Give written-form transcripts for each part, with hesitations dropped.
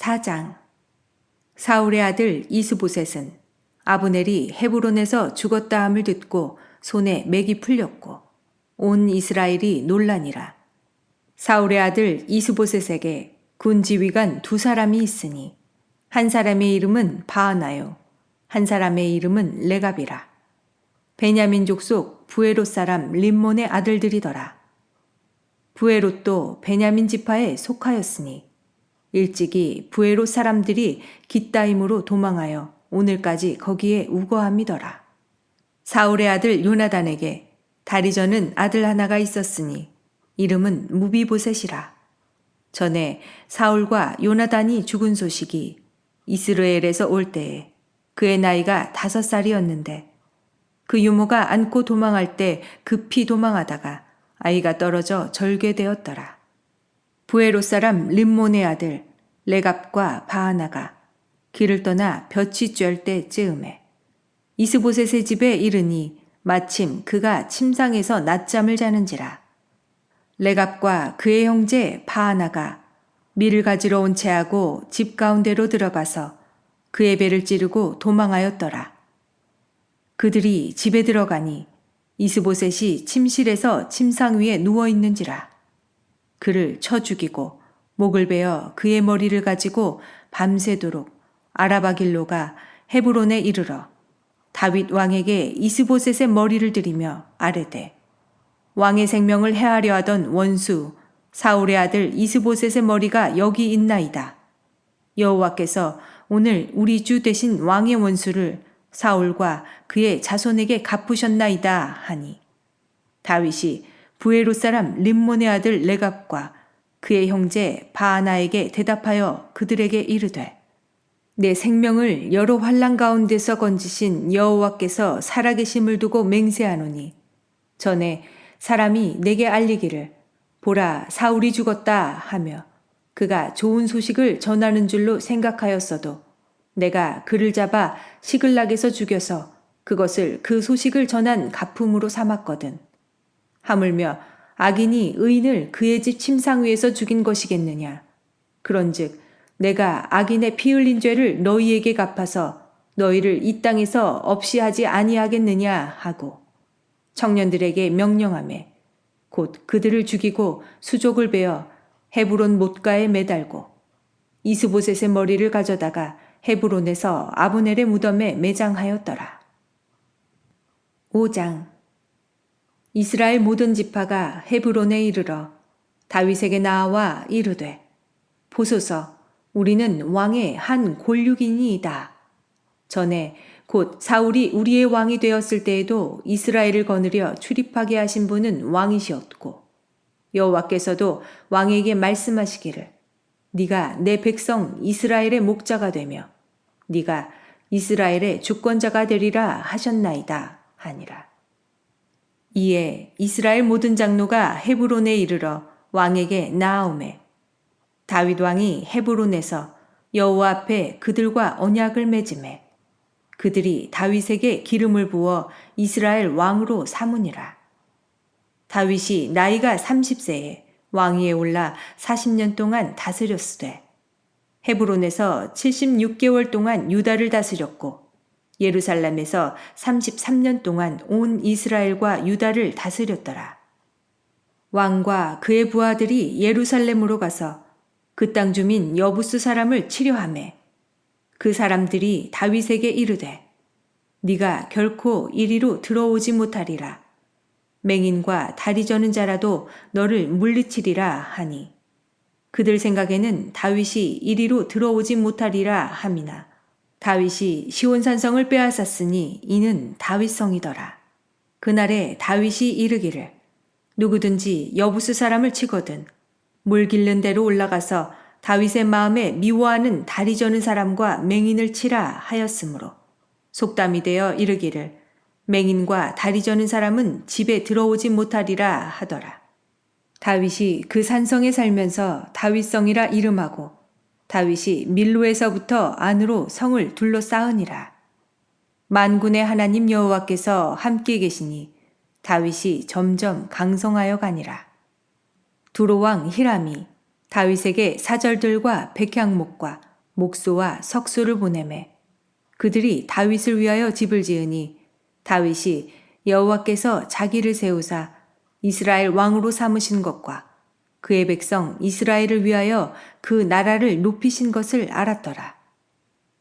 4장. 사울의 아들 이스보셋은 아브넬이 헤브론에서 죽었다함을 듣고 손에 맥이 풀렸고 온 이스라엘이 놀라니라. 사울의 아들 이스보셋에게 군지휘관 2사람이 있으니 한 사람의 이름은 바하나요, 한 사람의 이름은 레갑이라. 베냐민 족속 부에롯 사람 림몬의 아들들이더라. 부에롯도 베냐민 지파에 속하였으니 일찍이 부에롯 사람들이 깃다임으로 도망하여 오늘까지 거기에 우거함이더라. 사울의 아들 요나단에게 다리 저는 아들 하나가 있었으니 이름은 무비보셋이라. 전에 사울과 요나단이 죽은 소식이 이스라엘에서 올 때에 그의 나이가 5살이었는데 그 유모가 안고 도망할 때 급히 도망하다가 아이가 떨어져 절개되었더라. 부에롯 사람 림몬의 아들 레갑과 바하나가 길을 떠나 볕이 쬐을 때 즈음에 이스보셋의 집에 이르니 마침 그가 침상에서 낮잠을 자는지라. 레갑과 그의 형제 바하나가 밀을 가지러 온 채하고 집 가운데로 들어가서 그의 배를 찌르고 도망하였더라. 그들이 집에 들어가니 이스보셋이 침실에서 침상 위에 누워 있는지라. 그를 쳐 죽이고 목을 베어 그의 머리를 가지고 밤새도록 아라바 길로 가 헤브론에 이르러 다윗 왕에게 이스보셋의 머리를 들이며 아뢰되 왕의 생명을 해하려 하던 원수 사울의 아들 이스보셋의 머리가 여기 있나이다. 여호와께서 오늘 우리 주 되신 왕의 원수를 사울과 그의 자손에게 갚으셨나이다 하니 다윗이 부에롯 사람 림몬의 아들 레갑과 그의 형제 바하나에게 대답하여 그들에게 이르되 내 생명을 여러 환난 가운데서 건지신 여호와께서 살아계심을 두고 맹세하노니 전에 사람이 내게 알리기를 보라 사울이 죽었다 하며 그가 좋은 소식을 전하는 줄로 생각하였어도 내가 그를 잡아 시글락에서 죽여서 그것을 그 소식을 전한 가품으로 삼았거든. 하물며 악인이 의인을 그의 집 침상 위에서 죽인 것이겠느냐. 그런즉 내가 악인의 피 흘린 죄를 너희에게 갚아서 너희를 이 땅에서 없이 하지 아니하겠느냐 하고 청년들에게 명령하매 곧 그들을 죽이고 수족을 베어 헤브론 못가에 매달고 이스보셋의 머리를 가져다가 헤브론에서 아브넬의 무덤에 매장하였더라. 5장. 이스라엘 모든 지파가 헤브론에 이르러 다윗에게 나아와 이르되 보소서 우리는 왕의 한 골육이니이다. 전에 곧 사울이 우리의 왕이 되었을 때에도 이스라엘을 거느려 출입하게 하신 분은 왕이시었고 여호와께서도 왕에게 말씀하시기를 네가 내 백성 이스라엘의 목자가 되며 네가 이스라엘의 주권자가 되리라 하셨나이다 하니라. 이에 이스라엘 모든 장로가 헤브론에 이르러 왕에게 나아오매 다윗 왕이 헤브론에서 여호와 앞에 그들과 언약을 맺음에 그들이 다윗에게 기름을 부어 이스라엘 왕으로 삼으니라. 다윗이 나이가 30세에 왕위에 올라 40년 동안 다스렸으되 헤브론에서 76개월 동안 유다를 다스렸고 예루살렘에서 33년 동안 온 이스라엘과 유다를 다스렸더라. 왕과 그의 부하들이 예루살렘으로 가서 그 땅 주민 여부스 사람을 치려하매 그 사람들이 다윗에게 이르되 네가 결코 이리로 들어오지 못하리라. 맹인과 다리 저는 자라도 너를 물리치리라 하니 그들 생각에는 다윗이 이리로 들어오지 못하리라 함이나 다윗이 시온산성을 빼앗았으니 이는 다윗성이더라. 그날에 다윗이 이르기를 누구든지 여부스 사람을 치거든 물 길른 데로 올라가서 다윗의 마음에 미워하는 다리 저는 사람과 맹인을 치라 하였으므로 속담이 되어 이르기를 맹인과 다리 저는 사람은 집에 들어오지 못하리라 하더라. 다윗이 그 산성에 살면서 다윗성이라 이름하고 다윗이 밀로에서부터 안으로 성을 둘러싸으니라. 만군의 하나님 여호와께서 함께 계시니 다윗이 점점 강성하여 가니라. 두로왕 히람이 다윗에게 사절들과 백향목과 목소와 석소를 보내매 그들이 다윗을 위하여 집을 지으니 다윗이 여호와께서 자기를 세우사 이스라엘 왕으로 삼으신 것과 그의 백성 이스라엘을 위하여 그 나라를 높이신 것을 알았더라.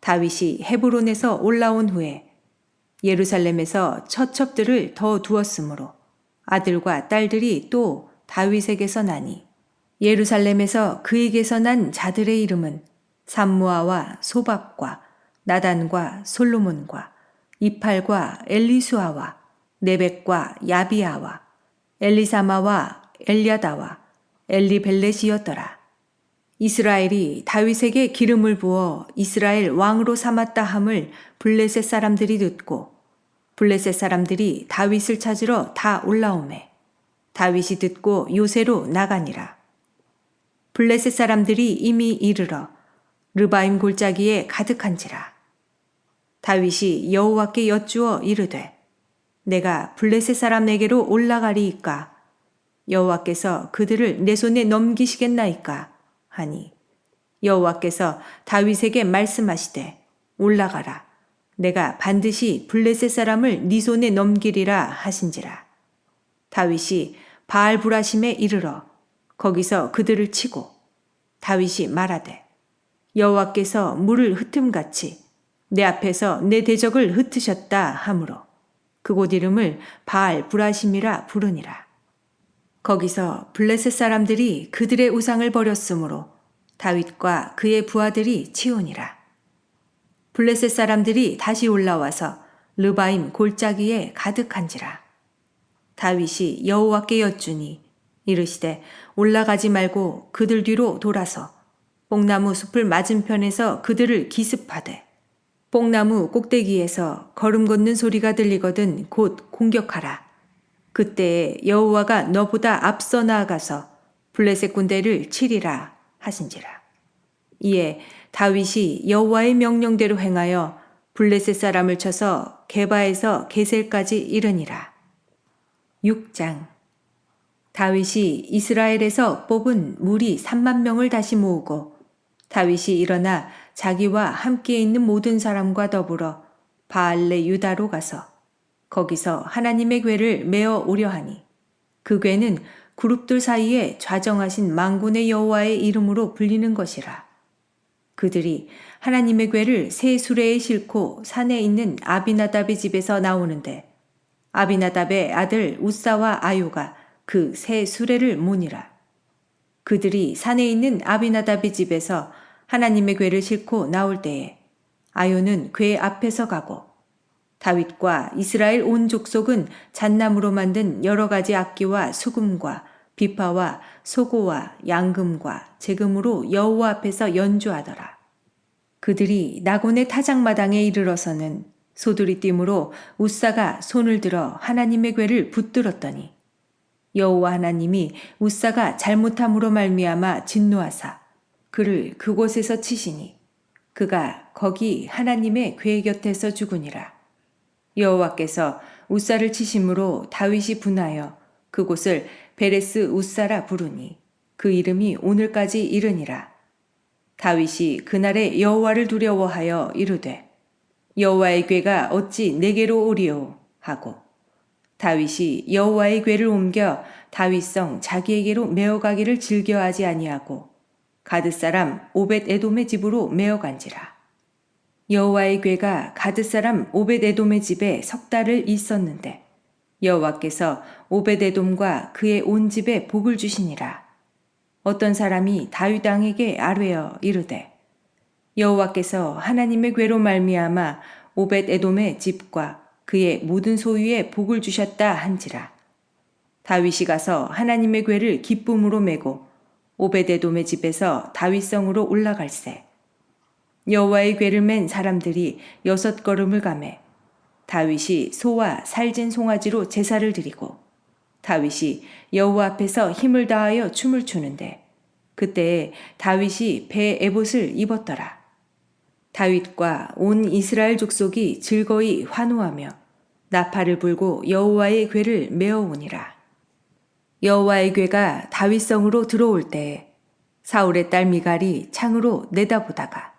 다윗이 헤브론에서 올라온 후에 예루살렘에서 처첩들을 더 두었으므로 아들과 딸들이 또 다윗에게서 나니 예루살렘에서 그에게서 난 자들의 이름은 삼무아와 소밥과 나단과 솔로몬과 이팔과 엘리수아와 네벡과 야비아와 엘리사마와 엘야다와 엘리벨렛이었더라. 이스라엘이 다윗에게 기름을 부어 이스라엘 왕으로 삼았다 함을 블레셋 사람들이 듣고 블레셋 사람들이 다윗을 찾으러 다 올라오매 다윗이 듣고 요새로 나가니라. 블레셋 사람들이 이미 이르러 르바임 골짜기에 가득한지라. 다윗이 여호와께 여쭈어 이르되 내가 블레셋 사람에게로 올라가리이까 여호와께서 그들을 내 손에 넘기시겠나이까 하니 여호와께서 다윗에게 말씀하시되 올라가라 내가 반드시 블레셋 사람을 네 손에 넘기리라 하신지라. 다윗이 바알브라심에 이르러 거기서 그들을 치고 다윗이 말하되 여호와께서 물을 흩음같이 내 앞에서 내 대적을 흩으셨다 하므로 그곳 이름을 바알브라심이라 부르니라. 거기서 블레셋 사람들이 그들의 우상을 버렸으므로 다윗과 그의 부하들이 치우니라. 블레셋 사람들이 다시 올라와서 르바임 골짜기에 가득한지라. 다윗이 여호와께 여쭈니 이르시되 올라가지 말고 그들 뒤로 돌아서 뽕나무 숲을 맞은편에서 그들을 기습하되 뽕나무 꼭대기에서 걸음 걷는 소리가 들리거든 곧 공격하라. 그때에 여호와가 너보다 앞서 나아가서 블레셋 군대를 치리라 하신지라. 이에 다윗이 여호와의 명령대로 행하여 블레셋 사람을 쳐서 게바에서 게셀까지 이르니라. 6장. 다윗이 이스라엘에서 뽑은 무리 3만 명을 다시 모으고 다윗이 일어나 자기와 함께 있는 모든 사람과 더불어 바알레 유다로 가서 거기서 하나님의 궤를 메어 오려 하니 그 궤는 그룹들 사이에 좌정하신 만군의 여호와의 이름으로 불리는 것이라. 그들이 하나님의 궤를 새 수레에 싣고 산에 있는 아비나답의 집에서 나오는데 아비나답의 아들 우사와 아요가 그 새 수레를 모니라. 그들이 산에 있는 아비나답의 집에서 하나님의 궤를 싣고 나올 때에 아요는 궤 앞에서 가고 다윗과 이스라엘 온 족속은 잣나무로 만든 여러 가지 악기와 수금과 비파와 소고와 양금과 제금으로 여호와 앞에서 연주하더라. 그들이 나곤의 타작마당에 이르러서는 소두리띠므로 우사가 손을 들어 하나님의 궤를 붙들었더니 여호와 하나님이 우사가 잘못함으로 말미암아 진노하사 그를 그곳에서 치시니 그가 거기 하나님의 궤 곁에서 죽으니라. 여호와께서 우사를 치심으로 다윗이 분하여 그곳을 베레스 우사라 부르니 그 이름이 오늘까지 이르니라. 다윗이 그날에 여호와를 두려워하여 이르되 여호와의 궤가 어찌 내게로 오리오 하고 다윗이 여호와의 궤를 옮겨 다윗성 자기에게로 메어가기를 즐겨하지 아니하고 가드 사람 오벳 에돔의 집으로 메어간지라. 여호와의 궤가 가드 사람 오벳 에돔의 집에 석 달을 있었는데 여호와께서 오벳 에돔과 그의 온 집에 복을 주시니라. 어떤 사람이 다윗 왕에게 아뢰어 이르되 여호와께서 하나님의 궤로 말미암아 오벳 에돔의 집과 그의 모든 소유에 복을 주셨다 한지라. 다윗이 가서 하나님의 궤를 기쁨으로 메고 오벳 에돔의 집에서 다윗성으로 올라갈새 여호와의 궤를 맨 사람들이 6걸음을 가매 다윗이 소와 살진 송아지로 제사를 드리고 다윗이 여호와 앞에서 힘을 다하여 춤을 추는데 그때에 다윗이 배 에봇을 입었더라. 다윗과 온 이스라엘 족속이 즐거이 환호하며 나팔을 불고 여호와의 궤를 메어오니라. 여호와의 궤가 다윗성으로 들어올 때에 사울의 딸 미갈이 창으로 내다보다가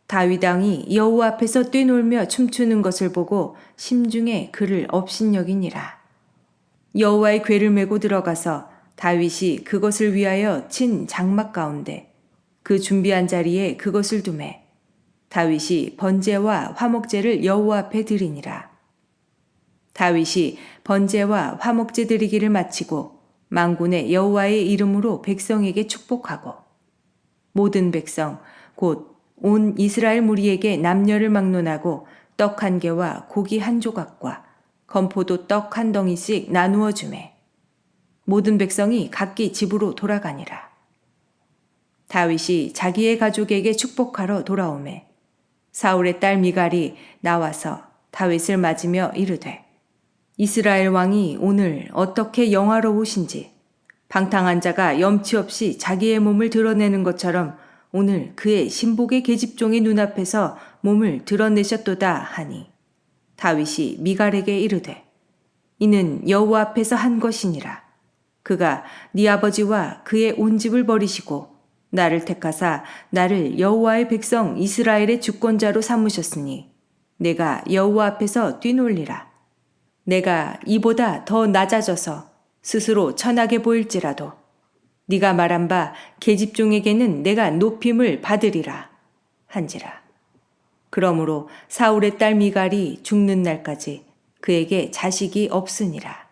다윗 왕이 여호와 앞에서 뛰놀며 춤추는 것을 보고 심중에 그를 업신여기니라. 여호와의 궤를 메고 들어가서 다윗이 그것을 위하여 친 장막 가운데 그 준비한 자리에 그것을 두매 다윗이 번제와 화목제를 여호와 앞에 드리니라. 다윗이 번제와 화목제 드리기를 마치고 만군의 여호와의 이름으로 백성에게 축복하고 모든 백성 곧 온 이스라엘 무리에게 남녀를 막론하고 떡 한 개와 고기 한 조각과 건포도 떡 한 덩이씩 나누어 주매 모든 백성이 각기 집으로 돌아가니라. 다윗이 자기의 가족에게 축복하러 돌아오매 사울의 딸 미갈이 나와서 다윗을 맞으며 이르되 이스라엘 왕이 오늘 어떻게 영화로우신지 방탕한 자가 염치 없이 자기의 몸을 드러내는 것처럼 오늘 그의 신복의 계집종의 눈앞에서 몸을 드러내셨도다 하니 다윗이 미갈에게 이르되 이는 여호와 앞에서 한 것이니라. 그가 네 아버지와 그의 온 집을 버리시고 나를 택하사 나를 여호와의 백성 이스라엘의 주권자로 삼으셨으니 내가 여호와 앞에서 뛰놀리라. 내가 이보다 더 낮아져서 스스로 천하게 보일지라도 네가 말한 바 계집종에게는 내가 높임을 받으리라 한지라. 그러므로 사울의 딸 미갈이 죽는 날까지 그에게 자식이 없으니라.